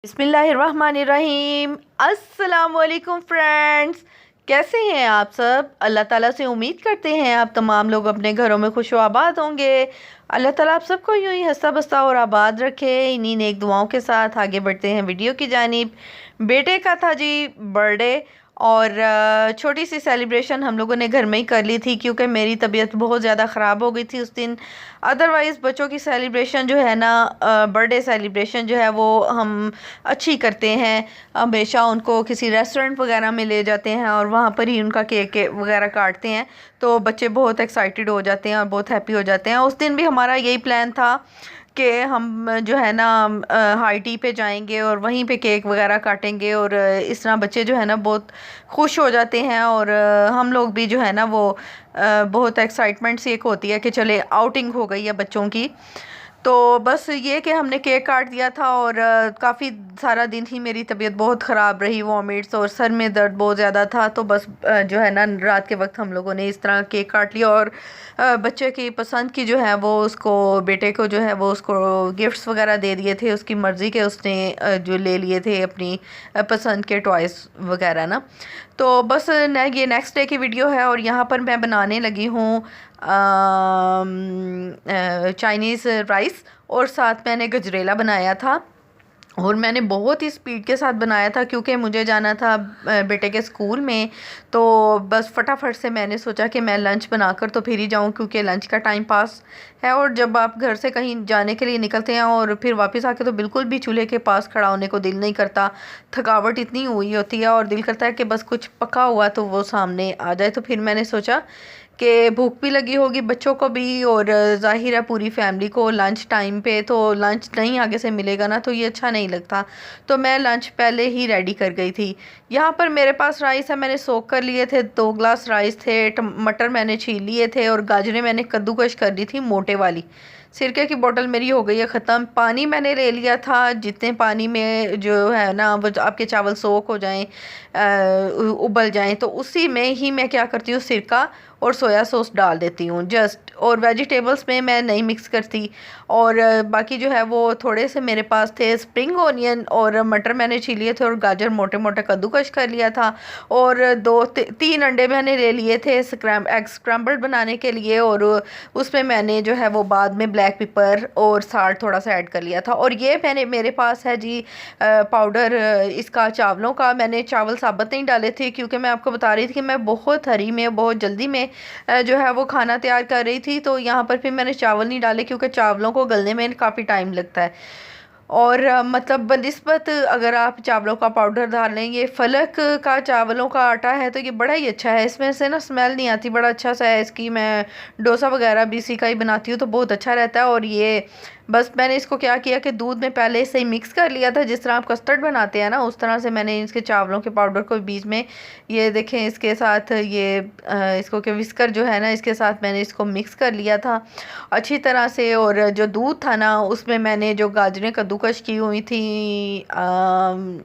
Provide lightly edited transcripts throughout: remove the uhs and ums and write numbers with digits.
बिस्मिल्लाहिर्रहमानिर्रहीम। अस्सलाम वालेकुम फ्रेंड्स, कैसे हैं आप सब। अल्लाह ताला से उम्मीद करते हैं आप तमाम लोग अपने घरों में खुश आबाद होंगे। अल्लाह ताला आप सबको यूं ही हंसता बसता और आबाद रखे। इन्हीं नेक दुआओं के साथ आगे बढ़ते हैं वीडियो की जानिब। बेटे का था जी बर्थडे, और छोटी सी सेलिब्रेशन हम लोगों ने घर में ही कर ली थी क्योंकि मेरी तबीयत बहुत ज़्यादा ख़राब हो गई थी उस दिन। अदरवाइज़ बच्चों की सेलिब्रेशन जो है ना, बर्थडे सेलिब्रेशन जो है वो हम अच्छी करते हैं। हमेशा उनको किसी रेस्टोरेंट वगैरह में ले जाते हैं और वहाँ पर ही उनका केक वगैरह काटते हैं, तो बच्चे बहुत एक्साइटेड हो जाते हैं और बहुत हैप्पी हो जाते हैं। उस दिन भी हमारा यही प्लान था कि हम जो है ना हाई टी पे जाएंगे और वहीं पे केक वगैरह काटेंगे, और इस तरह बच्चे जो है ना बहुत खुश हो जाते हैं, और हम लोग भी जो है ना वो बहुत एक्साइटमेंट सी एक होती है कि चले आउटिंग हो गई है बच्चों की। तो बस ये कि हमने केक काट दिया था, और काफ़ी सारा दिन ही मेरी तबीयत बहुत ख़राब रही, वॉमिट्स और सर में दर्द बहुत ज़्यादा था। तो बस जो है ना रात के वक्त हम लोगों ने इस तरह केक काट लिया, और बच्चे की पसंद की जो है वो उसको, बेटे को जो है वो उसको गिफ्ट्स वगैरह दे दिए थे। उसकी मर्ज़ी के उसने जो ले लिए थे अपनी पसंद के टॉयज़ वगैरह ना। तो बस ये नेक्स्ट डे की वीडियो है, और यहाँ पर मैं बनाने लगी हूँ चाइनीज़ राइस, और साथ मैंने गजरेला बनाया था। और मैंने बहुत ही स्पीड के साथ बनाया था क्योंकि मुझे जाना था बेटे के स्कूल में। तो बस फटाफट से मैंने सोचा कि मैं लंच बनाकर तो फिर ही जाऊं, क्योंकि लंच का टाइम पास है। और जब आप घर से कहीं जाने के लिए निकलते हैं और फिर वापस आके तो बिल्कुल भी चूल्हे के पास खड़ा होने को दिल नहीं करता। थकावट इतनी हुई होती है और दिल करता है कि बस कुछ पका हुआ तो वो सामने आ जाए। तो फिर मैंने सोचा कि भूख भी लगी होगी बच्चों को भी, और जाहिर है पूरी फैमिली को लंच टाइम पे, तो लंच नहीं आगे से मिलेगा ना तो ये अच्छा नहीं लगता। तो मैं लंच पहले ही रेडी कर गई थी। यहाँ पर मेरे पास राइस है, मैंने सोक कर लिए थे, 2 ग्लास राइस थे। मटर मैंने छील लिए थे, और गाजरें मैंने कद्दूकश कर ली थी मोटे वाली। सिरके की बोतल मेरी हो गई है ख़त्म। पानी मैंने ले लिया था, जितने पानी में जो है ना वो आपके चावल सोक हो जाएं, उबल जाएं, तो उसी में ही मैं क्या करती हूँ, सिरका और सोया सॉस डाल देती हूँ जस्ट। और वेजिटेबल्स में मैं नहीं मिक्स करती। और बाकी जो है वो थोड़े से मेरे पास थे स्प्रिंग ओनियन, और मटर मैंने छील लिए थे, और गाजर मोटे मोटे कद्दूकश कर लिया था। और 3 अंडे मैंने ले लिए थे एग स्क्रैम्बल्ड बनाने के लिए, और उसमें मैंने जो है वो बाद में ब्लैक पेपर और साल्ट थोड़ा सा ऐड कर लिया था। और ये मेरे पास है जी पाउडर इसका चावलों का। मैंने चावल साबुत नहीं डाले थे क्योंकि मैं आपको बता रही थी कि मैं बहुत हरी में बहुत जल्दी में जो है वो खाना तैयार कर रही थी। तो यहाँ पर फिर मैंने चावल नहीं डाले क्योंकि चावलों को गलने में काफ़ी टाइम लगता है। और मतलब बनिस्बत अगर आप चावलों का पाउडर डाल लें, ये फलक का चावलों का आटा है तो ये बड़ा ही अच्छा है। इसमें से ना स्मेल नहीं आती, बड़ा अच्छा सा है इसकी। मैं डोसा वगैरह भी इसी का ही बनाती हूँ तो बहुत अच्छा रहता है। और ये बस मैंने इसको क्या किया कि दूध में पहले से ही मिक्स कर लिया था, जिस तरह आप कस्टर्ड बनाते हैं ना उस तरह से मैंने इसके चावलों के पाउडर को बीच में, ये देखें इसके साथ ये इसको के विस्कर जो है ना इसके साथ मैंने इसको मिक्स कर लिया था अच्छी तरह से। और जो दूध था ना उसमें मैंने जो गाजरें कद्दूकश की हुई थी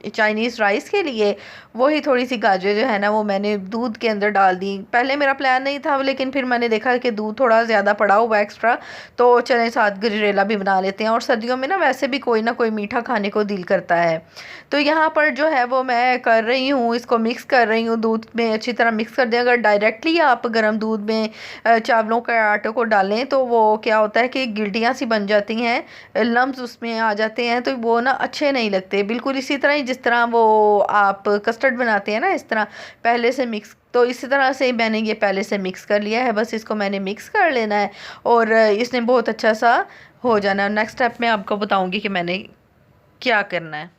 चाइनीज़ राइस के लिए, वही थोड़ी सी गाजरें जो है ना वो मैंने दूध के अंदर डाल दी। पहले मेरा प्लान नहीं था, लेकिन फिर मैंने देखा कि दूध थोड़ा ज़्यादा पड़ा हुआ एक्स्ट्रा, तो चले साथ गजरेला भी बना लेते हैं। और सर्दियों में ना वैसे भी कोई ना कोई मीठा खाने को दिल करता है। तो यहाँ पर जो है वो मैं कर रही हूँ, इसको मिक्स कर रही हूँ दूध में अच्छी तरह मिक्स कर दें। अगर डायरेक्टली आप गर्म दूध में चावलों के आटे को डालें तो वो क्या होता है कि गिल्टियाँ सी बन जाती हैं, लम्स उसमें आ जाते हैं, तो वो ना अच्छे नहीं लगते। बिल्कुल इसी तरह ही जिस तरह वो आप कस्टर्ड बनाते हैं ना इस तरह पहले से मिक्स, तो इसी तरह से मैंने ये पहले से मिक्स कर लिया है। बस इसको मैंने मिक्स कर लेना है और इसने बहुत अच्छा सा हो जाना है। नेक्स्ट स्टेप में आपको बताऊंगी कि मैंने क्या करना है।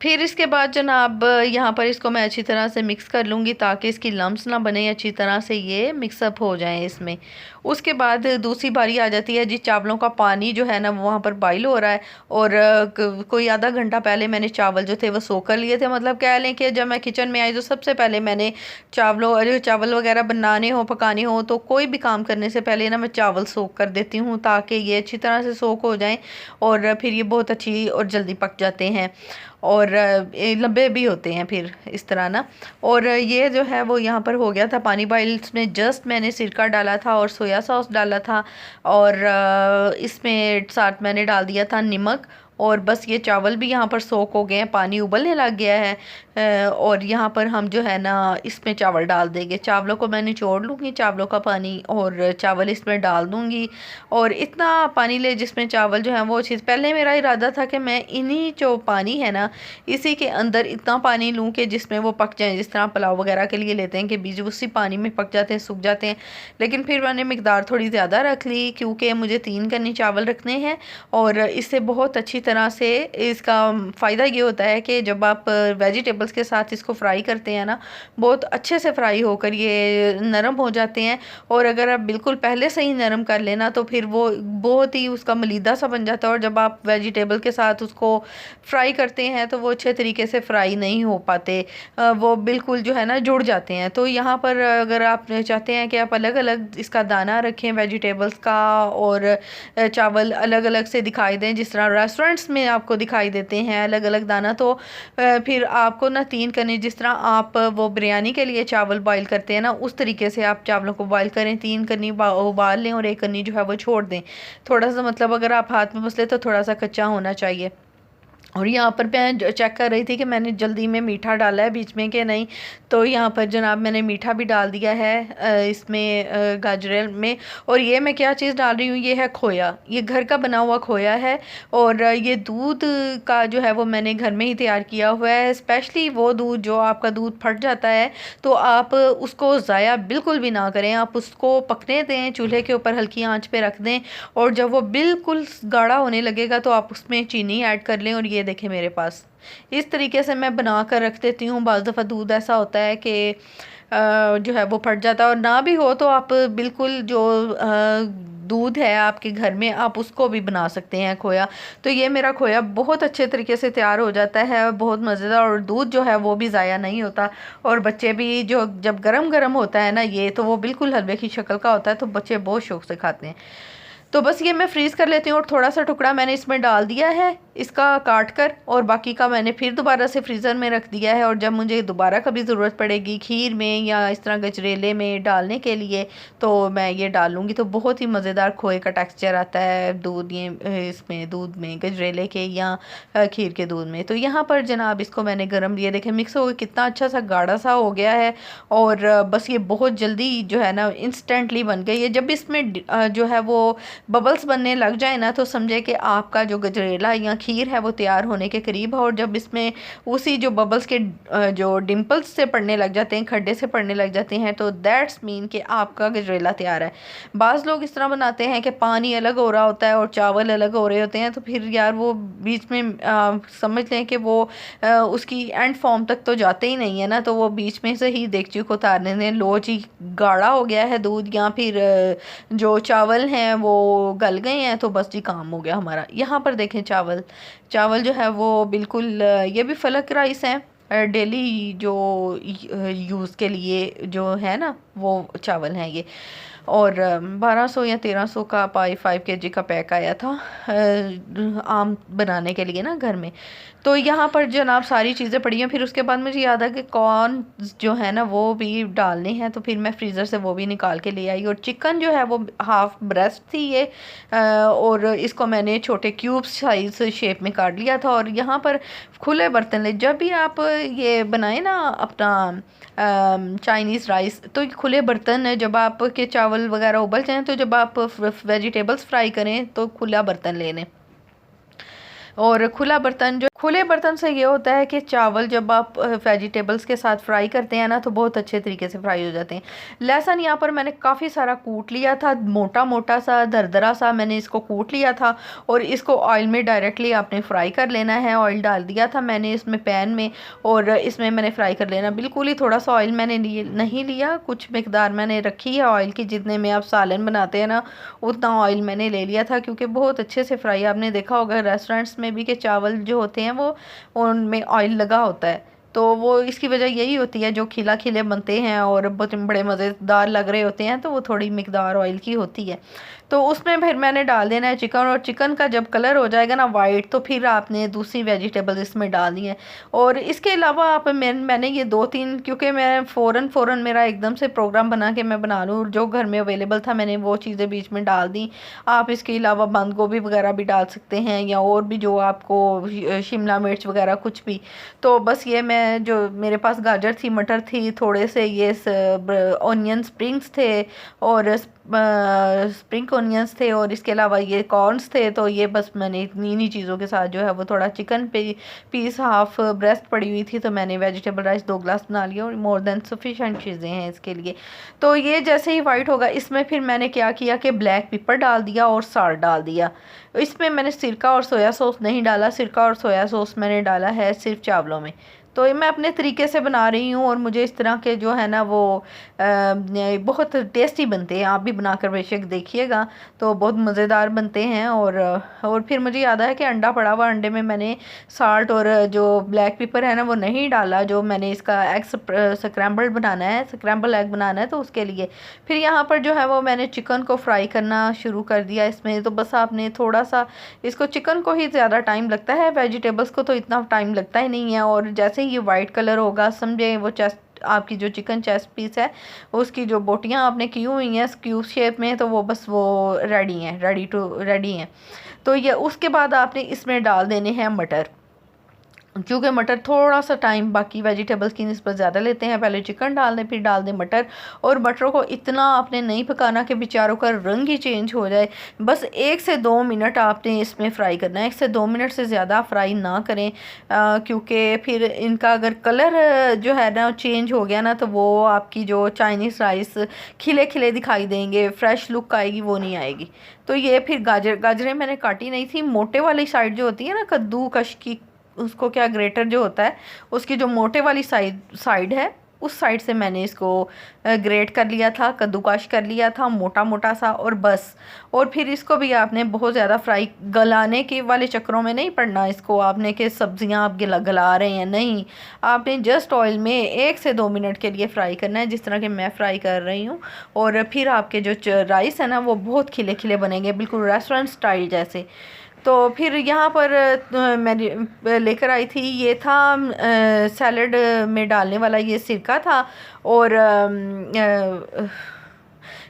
फिर इसके बाद जनाब यहाँ पर इसको मैं अच्छी तरह से मिक्स कर लूँगी ताकि इसकी लम्स ना बने, अच्छी तरह से ये मिक्सअप हो जाए इसमें। उसके बाद दूसरी बारी आ जाती है जी चावलों का पानी जो है ना वहाँ पर बॉईल हो रहा है। और कोई आधा घंटा पहले मैंने चावल जो थे वो सोख कर लिए थे। मतलब कह लें कि जब मैं किचन में आई तो सबसे पहले मैंने चावल वगैरह बनाने हो पकाने हो तो कोई भी काम करने से पहले ना मैं चावल सोख कर देती हूँ ताकि ये अच्छी तरह से सोख हो जाएँ, और फिर ये बहुत अच्छी और जल्दी पक जाते हैं। और और लंबे भी होते हैं फिर इस तरह ना। और ये जो है वो यहाँ पर हो गया था पानी बॉयल। इसमें जस्ट मैंने सिरका डाला था और सोया सॉस डाला था, और इसमें साथ मैंने डाल दिया था नमक। और बस ये चावल भी यहाँ पर सोक हो गए हैं, पानी उबलने लग गया है। और यहाँ पर हम जो है ना इसमें चावल डाल देंगे। चावलों को मैं निचोड़ लूँगी, चावलों का पानी, और चावल इसमें डाल दूँगी। और इतना पानी ले जिसमें चावल जो है वो चीज़, पहले मेरा इरादा था कि मैं इन्हीं जो पानी है ना इसी के अंदर इतना पानी लूँ कि जिसमें वो पक जाए, जिस तरह पुलाव वगैरह के लिए लेते हैं कि बीज उसी पानी में पक जाते हैं, सूख जाते हैं। लेकिन फिर मैंने मिकदार थोड़ी ज़्यादा रख ली, क्योंकि मुझे 3 कन्नी चावल रखने हैं। और इससे बहुत अच्छी तरह से इसका फ़ायदा ये होता है कि जब आप वेजिटेबल्स के साथ इसको फ्राई करते हैं ना, बहुत अच्छे से फ्राई होकर ये नरम हो जाते हैं। और अगर आप बिल्कुल पहले से ही नरम कर लेना तो फिर वो बहुत ही उसका मलीदा सा बन जाता है, और जब आप वेजिटेबल के साथ उसको फ्राई करते हैं तो वो अच्छे तरीके से फ्राई नहीं हो पाते, वो बिल्कुल जो है ना जुड़ जाते हैं। तो यहाँ पर अगर आप चाहते हैं कि आप अलग अलग इसका दाना रखें वेजिटेबल्स का, और चावल अलग अलग से दिखाई दें जिस तरह रेस्टोरेंट्स में आपको दिखाई देते हैं अलग अलग दाना, तो फिर आपको ना 3 कन्नी, जिस तरह आप वो बिरयानी के लिए चावल बॉईल करते हैं ना उस तरीके से आप चावलों को बॉईल करें। 3 कन्नी उबाल लें और 1 कन्नी जो है वो छोड़ दें। थोड़ा सा मतलब अगर आप हाथ में मसले तो थोड़ा सा कच्चा होना चाहिए। और यहाँ पर मैं चेक कर रही थी कि मैंने जल्दी में मीठा डाला है बीच में कि नहीं, तो यहाँ पर जनाब मैंने मीठा भी डाल दिया है इसमें गाजरेल में। और ये मैं क्या चीज़ डाल रही हूँ, ये है खोया, ये घर का बना हुआ खोया है। और ये दूध का जो है वो मैंने घर में ही तैयार किया हुआ है। स्पेशली वो दूध जो आपका दूध फट जाता है तो आप उसको ज़ाया बिल्कुल भी ना करें, आप उसको पकने दें, चूल्हे के ऊपर हल्की आंच पे रख दें। और जब वो बिल्कुल गाढ़ा होने लगेगा तो आप उसमें चीनी ऐड कर लें। और ये देखें मेरे पास इस तरीके से मैं बना कर रख देती हूँ। बाज़ दफ़ा दूध ऐसा होता है कि जो है वो फट जाता है, और ना भी हो तो आप बिल्कुल जो दूध है आपके घर में आप उसको भी बना सकते हैं खोया। तो ये मेरा खोया बहुत अच्छे तरीके से तैयार हो जाता है, बहुत मज़ेदार, और दूध जो है वो भी ज़ाया नहीं होता। और बच्चे भी जो जब गरम गरम होता है ना ये, तो वो बिल्कुल हलवे की शक्ल का होता है, तो बच्चे बहुत शौक से खाते हैं। तो बस ये मैं फ्रीज़ कर लेती हूँ। और थोड़ा सा टुकड़ा मैंने इसमें डाल दिया है इसका काट कर, और बाकी का मैंने फिर दोबारा से फ्रीज़र में रख दिया है। और जब मुझे दोबारा कभी ज़रूरत पड़ेगी खीर में या इस तरह गजरेले में डालने के लिए तो मैं ये डालूँगी। तो बहुत ही मज़ेदार खोए का टेक्सचर आता है दूध ये इसमें, दूध में, गजरेले के या खीर के दूध में। तो यहाँ पर जनाब इसको मैंने गर्म लिया, देखें मिक्स हो गया, कितना अच्छा सा गाढ़ा सा हो गया है। और बस ये बहुत जल्दी जो है ना इंस्टेंटली बन गई है। जब इसमें जो है वो बबल्स बनने लग जाए ना तो समझे कि आपका जो गजरेला या खीर है वो तैयार होने के करीब है। और जब इसमें उसी जो बबल्स के जो डिम्पल्स से पड़ने लग जाते हैं, खड्डे से पड़ने लग जाते हैं, तो दैट्स मीन कि आपका गजरेला तैयार है। बाज़ लोग इस तरह बनाते हैं कि पानी अलग हो रहा होता है और चावल अलग हो रहे होते हैं, तो फिर यार वो बीच में समझ लें कि वो उसकी एंड फॉर्म तक तो जाते ही नहीं है ना, तो वो बीच में से ही देगची को उतारने दें। लो जी गाढ़ा हो गया है दूध, या फिर जो चावल हैं वो गल गए हैं, तो बस जी काम हो गया हमारा। यहाँ पर देखें चावल, चावल जो है वो बिल्कुल ये भी फलक राइस है, डेली जो यूज़ के लिए जो है ना वो चावल हैं ये। और 1200 या 1300 का 5 kg का पैक आया था आम बनाने के लिए ना घर में। तो यहाँ पर जनाब सारी चीज़ें पड़ी हैं। फिर उसके बाद मुझे याद है कि कॉर्न जो है ना वो भी डालने हैं, तो फिर मैं फ्रीज़र से वो भी निकाल के ले आई। और चिकन जो है वो हाफ ब्रेस्ट थी ये, और इसको मैंने छोटे क्यूब्स साइज शेप में काट लिया था। और यहाँ पर खुले बर्तन ले, जब भी आप ये बनाएं ना अपना चाइनीज़ राइस, तो खुले बर्तन, जब आपके चावल वगैरह उबल जाएं, तो जब आप वेजिटेबल्स फ्राई करें तो खुला बर्तन ले लें। और खुला बर्तन, जो खुले बर्तन से ये होता है कि चावल जब आप वेजिटेबल्स के साथ फ्राई करते हैं ना तो बहुत अच्छे तरीके से फ्राई हो जाते हैं। लहसुन यहाँ पर मैंने काफ़ी सारा कूट लिया था, मोटा मोटा सा दरदरा सा मैंने इसको कूट लिया था। और इसको ऑयल में डायरेक्टली आपने फ्राई कर लेना है। ऑयल डाल दिया था मैंने इसमें पैन में, और इसमें मैंने फ्राई कर लेना। बिल्कुल ही थोड़ा सा ऑयल मैंने नहीं लिया, कुछ मकदार मैंने रखी है ऑयल की, जितने में आप सालन बनाते हैं ना उतना ऑयल मैंने ले लिया था, क्योंकि बहुत अच्छे से फ्राई, आपने देखा होगा रेस्टोरेंट्स में भी कि चावल जो होते हैं वो उनमें ऑयल लगा होता है। तो वो इसकी वजह यही होती है, जो खिला खिले बनते हैं और बहुत बड़े मज़ेदार लग रहे होते हैं तो वो थोड़ी मिकदार ऑयल की होती है। तो उसमें फिर मैंने डाल देना है चिकन, और चिकन का जब कलर हो जाएगा ना वाइट, तो फिर आपने दूसरी वेजिटेबल इसमें डालनी है। और इसके अलावा आप मैंने ये 2-3, क्योंकि मैं फ़ौरन मेरा एकदम से प्रोग्राम बना के मैं बना लूँ, जो घर में अवेलेबल था मैंने वो चीज़ें बीच में डाल दी। आप इसके अलावा बंद गोभी वगैरह भी डाल सकते हैं, या और भी जो आपको शिमला मिर्च वगैरह कुछ भी। तो बस ये मैं जो मेरे पास गाजर थी, मटर थी, थोड़े से ये ऑनियन स्प्रिंग्स थे, और स्प्रिंग ऑनियंस थे, और इसके अलावा ये कॉर्न्स थे। तो ये बस मैंने इन्हीं चीज़ों के साथ जो है वो थोड़ा चिकन पीस हाफ ब्रेस्ट पड़ी हुई थी, तो मैंने वेजिटेबल राइस 2 ग्लास बना लिया, और मोर देन सफिशेंट चीज़ें हैं इसके लिए। तो ये जैसे ही वाइट होगा, इसमें फिर मैंने क्या किया कि ब्लैक पेपर डाल दिया और साल्ट डाल दिया। इसमें मैंने सिरका और सोया सॉस नहीं डाला, सिरका और सोया सॉस मैंने डाला है सिर्फ चावलों में। तो ये मैं अपने तरीके से बना रही हूँ, और मुझे इस तरह के जो है ना वो बहुत टेस्टी बनते हैं। आप भी बनाकर बेशक देखिएगा, तो बहुत मज़ेदार बनते हैं। और फिर मुझे याद आया कि अंडा पड़ा हुआ, अंडे में मैंने साल्ट और जो ब्लैक पेपर है ना वो नहीं डाला, जो मैंने इसका एग स्क्रैम्बल बनाना है, स्क्रैम्बल एग बनाना है, तो उसके लिए। फिर यहाँ पर जो है वो मैंने चिकन को फ्राई करना शुरू कर दिया इसमें। तो बस आपने थोड़ा सा इसको, चिकन को ही ज़्यादा टाइम लगता है, वेजिटेबल्स को तो इतना टाइम लगता ही नहीं है। और जैसे ये वाइट कलर होगा, समझे वो चेस्ट, आपकी जो चिकन चेस्ट पीस है उसकी जो बोटियां आपने की हुई हैं क्यूब शेप में, तो वो बस वो रेडी हैं। तो ये उसके बाद आपने इसमें डाल देने हैं मटर, क्योंकि मटर थोड़ा सा टाइम बाकी वेजिटेबल्स की निस्बत ज़्यादा लेते हैं। पहले चिकन डाल दें, फिर डाल दें मटर, और मटरों को इतना आपने नहीं पकाना कि बेचारों का रंग ही चेंज हो जाए। बस 1 से 2 मिनट आपने इसमें फ्राई करना है, 1 से 2 मिनट से ज़्यादा फ्राई ना करें, क्योंकि फिर इनका अगर कलर जो है ना चेंज हो गया ना, तो वो आपकी जो चाइनीज़ राइस खिले खिले दिखाई देंगे, फ्रेश लुक आएगी वो नहीं आएगी। तो ये फिर गाजरें मैंने काटी नहीं थी, मोटे वाली साइड जो होती है ना कद्दूकश की, उसको क्या ग्रेटर जो होता है उसकी जो मोटे वाली साइड है, उस साइड से मैंने इसको ग्रेट कर लिया था, कद्दूकाश कर लिया था मोटा मोटा सा, और बस। और फिर इसको भी आपने बहुत ज़्यादा फ्राई गलाने के वाले चक्करों में नहीं पड़ना इसको आपने, कि सब्जियां आप गला रहे हैं, नहीं। आपने जस्ट ऑयल में 1 से 2 मिनट के लिए फ्राई करना है, जिस तरह के मैं फ्राई कर रही हूँ। और फिर आपके जो राइस है ना वो बहुत खिले खिले बनेंगे, बिल्कुल रेस्टोरेंट स्टाइल जैसे। तो फिर यहाँ पर मैं लेकर आई थी, ये था सैलड में डालने वाला ये सिरका था। और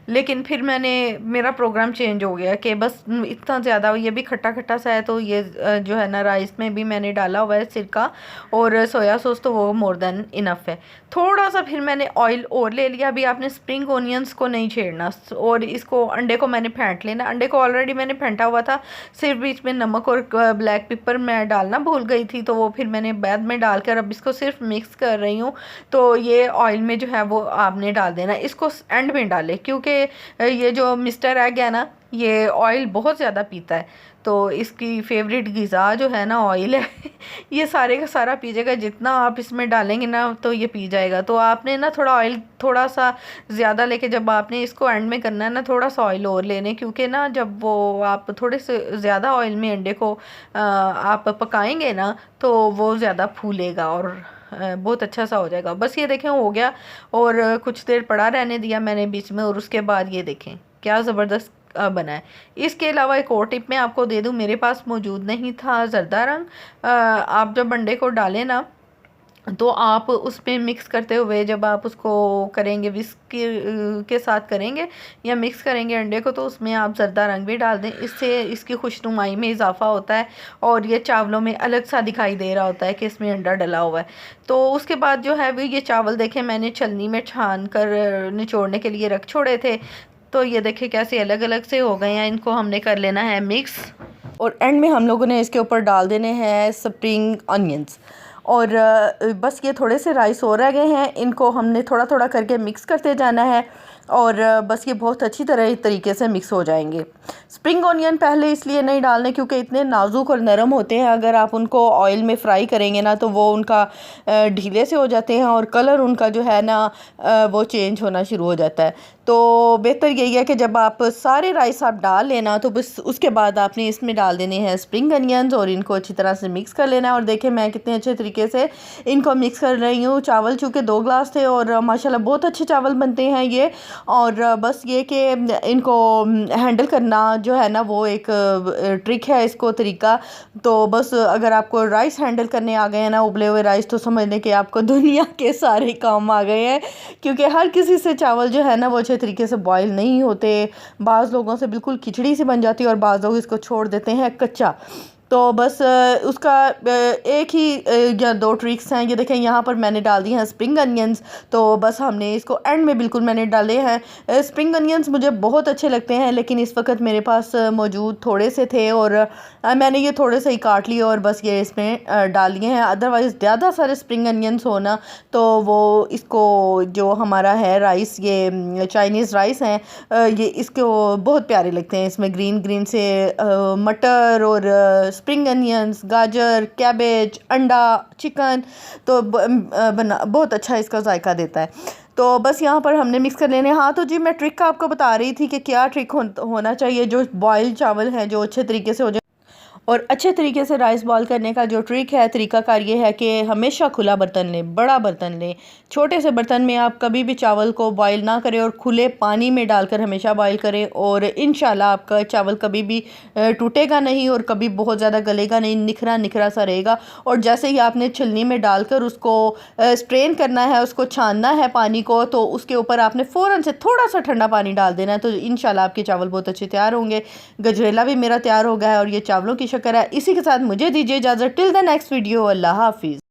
लेकिन फिर मेरा प्रोग्राम चेंज हो गया कि बस इतना ज़्यादा ये भी खट्टा खट्टा सा है, तो ये जो है ना राइस में भी मैंने डाला हुआ है सिरका और सोया सॉस, तो वो मोर देन इनफ है। थोड़ा सा फिर मैंने ऑयल और ले लिया। अभी आपने स्प्रिंग ओनियंस को नहीं छेड़ना, और इसको अंडे को मैंने फेंट लेना। अंडे को ऑलरेडी मैंने फेंटा हुआ था, सिर्फ बीच में नमक और ब्लैक पेपर मैं डालना भूल गई थी, तो वो फिर मैंने बाद में डालकर अब इसको सिर्फ मिक्स कर रही हूँ। तो ये ऑयल में जो है वो आपने डाल देना, इसको एंड में डालें, क्योंकि ये जो मिस्टर एग है ना ये ऑयल बहुत ज़्यादा पीता है, तो इसकी फेवरेट ग़िज़ा जो है ना ऑयल है ये सारे का सारा पी जाएगा, जितना आप इसमें डालेंगे ना तो ये पी जाएगा। तो आपने ना थोड़ा ऑयल थोड़ा सा ज़्यादा लेके, जब आपने इसको एंड में करना है ना थोड़ा सा ऑयल और लेने, क्योंकि ना जब वो आप थोड़े से ज़्यादा ऑयल में अंडे को आप पकाएंगे ना तो वो ज़्यादा फूलेगा और बहुत अच्छा सा हो जाएगा। बस ये देखें हो गया, और कुछ देर पड़ा रहने दिया मैंने बीच में, और उसके बाद ये देखें क्या ज़बरदस्त बना है। इसके अलावा एक और टिप मैं आपको दे दूं, मेरे पास मौजूद नहीं था जर्दा रंग। आप जब अंडे को डालें ना तो आप उसमें मिक्स करते हुए जब आप उसको करेंगे विस्क के साथ करेंगे या मिक्स करेंगे अंडे को, तो उसमें आप ज़र्दा रंग भी डाल दें, इससे इसकी खुशनुमाई में इजाफा होता है और ये चावलों में अलग सा दिखाई दे रहा होता है कि इसमें अंडा डला हुआ है। तो उसके बाद जो है वो ये चावल देखें मैंने छलनी में छान कर निचोड़ने के लिए रख छोड़े थे, तो ये देखें कैसे अलग अलग से हो गए हैं। इनको हमने कर लेना है मिक्स, और एंड में हम लोगों ने इसके ऊपर डाल देने हैं स्प्रिंग अनियंस। और बस ये थोड़े से राइस और रह गए हैं, इनको हमने थोड़ा थोड़ा करके मिक्स करते जाना है, और बस ये बहुत अच्छी तरीके से मिक्स हो जाएंगे। स्प्रिंग ऑनियन पहले इसलिए नहीं डालने क्योंकि इतने नाजुक और नरम होते हैं, अगर आप उनको ऑयल में फ्राई करेंगे ना तो वो उनका ढीले से हो जाते हैं और कलर उनका जो है ना वो चेंज होना शुरू हो जाता है। तो बेहतर यही है कि जब आप सारे राइस आप डाल लेना तो बस उसके बाद आपने इसमें डाल देने हैं स्प्रिंग अनियंस और इनको अच्छी तरह से मिक्स कर लेना है। और देखें मैं कितने अच्छे तरीके से इनको मिक्स कर रही हूँ। चावल चूँकि 2 ग्लास थे और माशाल्लाह बहुत अच्छे चावल बनते हैं ये। और बस ये कि इनको हैंडल करना जो है ना वो एक ट्रिक है इसको तरीका। तो बस अगर आपको राइस हैंडल करने आ गए हैं ना, उबले हुए राइस, तो समझ लें कि आपको दुनिया के सारे काम आ गए हैं, क्योंकि हर किसी से चावल जो है ना वो अच्छे तरीके से बॉईल नहीं होते। बाज़ लोगों से बिल्कुल खिचड़ी सी बन जाती है और बाज़ लोग इसको छोड़ देते हैं कच्चा। तो बस उसका एक ही या दो ट्रिक्स हैं। ये देखें यहाँ पर मैंने डाल दी हैं स्प्रिंग अनियंस। तो बस हमने इसको एंड में बिल्कुल मैंने डाले हैं। स्प्रिंग अनियंस मुझे बहुत अच्छे लगते हैं, लेकिन इस वक्त मेरे पास मौजूद थोड़े से थे और मैंने ये थोड़े से ही काट लिए और बस ये इसमें डाल लिए हैं। अदरवाइज़ ज़्यादा सारे स्प्रिंग अनियंस होना तो वो इसको जो हमारा है राइस, ये चाइनीज़ राइस हैं, ये इसको बहुत प्यारे लगते हैं। इसमें ग्रीन ग्रीन से मटर और स्प्रिंग अनियंस, गाजर, कैबेज, अंडा, चिकन, तो बना बहुत अच्छा इसका जायका देता है। तो बस यहाँ पर हमने मिक्स कर लेने। हाँ तो जी मैं ट्रिक आपको बता रही थी कि क्या ट्रिक होना चाहिए जो बॉयल चावल हैं जो अच्छे तरीके से हो जाए। और अच्छे तरीके से राइस बॉईल करने का जो ट्रिक है, तरीकाकार ये है कि हमेशा खुला बर्तन लें, बड़ा बर्तन लें। छोटे से बर्तन में आप कभी भी चावल को बॉईल ना करें और खुले पानी में डालकर हमेशा बॉईल करें, और इंशाल्लाह आपका चावल कभी भी टूटेगा नहीं और कभी बहुत ज़्यादा गलेगा नहीं, निखरा निखरा सा रहेगा। और जैसे ही आपने छलनी में डालकर उसको स्ट्रेन करना है, उसको छानना है पानी को, तो उसके ऊपर आपने फ़ौरन से थोड़ा सा ठंडा पानी डाल देना है, तो इंशाल्लाह आपके चावल बहुत अच्छे तैयार होंगे। गजरेला भी मेरा तैयार हो गया है और ये चावलों की शक्कर है। इसी के साथ मुझे दीजिए इजाज़त। टिल द नेक्स्ट वीडियो, अल्लाह हाफिज़।